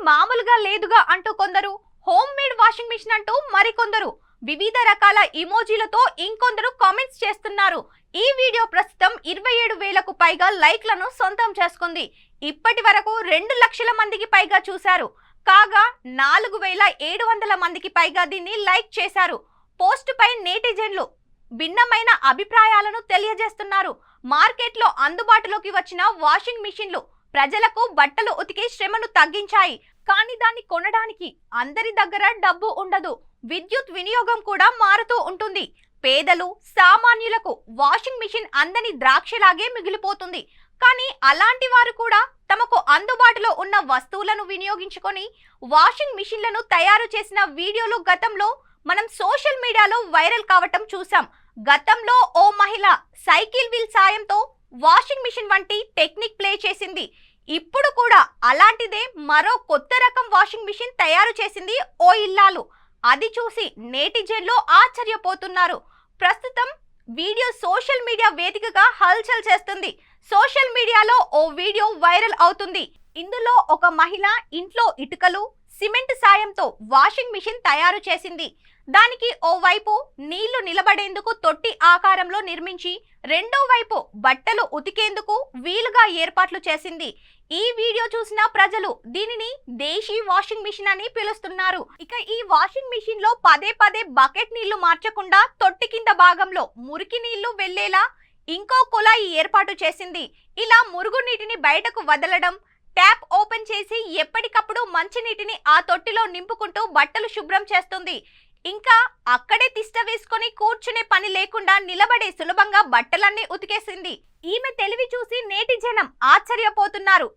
మామూలుగా లేదుగా అంటూ కొందరు, హోమ్ మేడ్ వాషింగ్ మిషన్ అంటూ మరికొందరు, వివిధ రకాల ఇమోజీలతో ఇంకొందరు కామెంట్స్ చేస్తున్నారు. ఈ వీడియో ప్రస్తుతం 27,000కు పైగా లైక్లను సొంతం చేసుకుంది. ఇప్పటి వరకు 2 లక్షల మందికి పైగా చూశారు. కాగా 4,700 మందికి పైగా దీన్ని లైక్ చేశారు. పోస్ట్ పై నెటిజన్లు భిన్నమైన అభిప్రాయాలను తెలియజేస్తున్నారు. మార్కెట్లో అందుబాటులోకి వచ్చిన వాషింగ్ మిషన్లు ప్రజలకు బట్టలు ఉతికే శ్రమను తగ్గించాయి. కానీ దాన్ని కొనడానికి అందరి దగ్గర డబ్బు ఉండదు. విద్యుత్ వినియోగం కూడా మారుతూ ఉంటుంది. పేదలు, సామాన్యులకు వాషింగ్ మిషన్ అందని ద్రాక్షలాగే మిగిలిపోతుంది. కానీ అలాంటి వారు కూడా తమకు అందుబాటులో ఉన్న వస్తువులను వినియోగించుకొని వాషింగ్ మిషన్లను తయారు చేసిన వీడియోలు గతంలో మనం సోషల్ మీడియాలో వైరల్ కావటం చూసాం. గతంలో ఓ మహిళ సైకిల్ వీల్ సాయంతో వాషింగ్ మిషన్ వంటి టెక్నిక్ ప్లే చేసింది. ఇప్పుడు కూడా అలాంటిదే మరో కొత్త రకం వాషింగ్ మిషన్ తయారు చేసింది ఓ ఇల్లాలు. అది చూసి నెటిజన్లు ఆశ్చర్యపోతున్నారు. ప్రస్తుతం వీడియో సోషల్ మీడియా వేదికగా హల్చల్ చేస్తుంది. సోషల్ మీడియాలో ఓ వీడియో వైరల్ అవుతుంది. ఇందులో ఒక మహిళ ఇంట్లో ఇటుకలు, సిమెంట్ సాయంతో వాషింగ్ మిషన్ తయారు చేసింది. దానికి ఓ వైపు నీళ్లు నిలబడేందుకు తొట్టి ఆకారంలో నిర్మించి, రెండో వైపు బట్టలు ఉతికేందుకు వీలుగా ఏర్పాట్లు చేసింది. ఈ వీడియో చూసిన ప్రజలు దీనిని దేశీ వాషింగ్ మిషన్ అని పిలుస్తున్నారు. ఇక ఈ వాషింగ్ మిషన్ లో పదే పదే బకెట్ నీళ్లు మార్చకుండా తొట్టి కింద భాగంలో మురికి నీళ్లు వెళ్లేలా ఇంకో కుళాయి ఏర్పాటు చేసింది. ఇలా మురుగు నీటిని బయటకు వదలడం, ట్యాప్ ఓపెన్ చేసి ఎప్పటికప్పుడు మంచినీటిని ఆ తొట్టిలో నింపుకుంటూ బట్టలు శుభ్రం చేస్తుంది. ఇంకా అక్కడే తిష్ట వేసుకొని కూర్చునే పని లేకుండా నిలబడే సులభంగా బట్టలన్నీ ఉతికేసింది. ఈమె తెలివి చూసి నెటిజనం ఆశ్చర్యపోతున్నారు.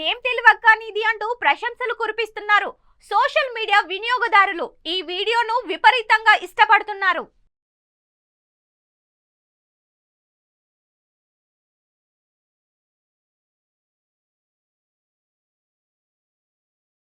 ఏం తెలివక్క నీది అంటూ ప్రశంసలు కురిపిస్తున్నారు. సోషల్ మీడియా వినియోగదారులు ఈ వీడియోను విపరీతంగా ఇష్టపడుతున్నారు.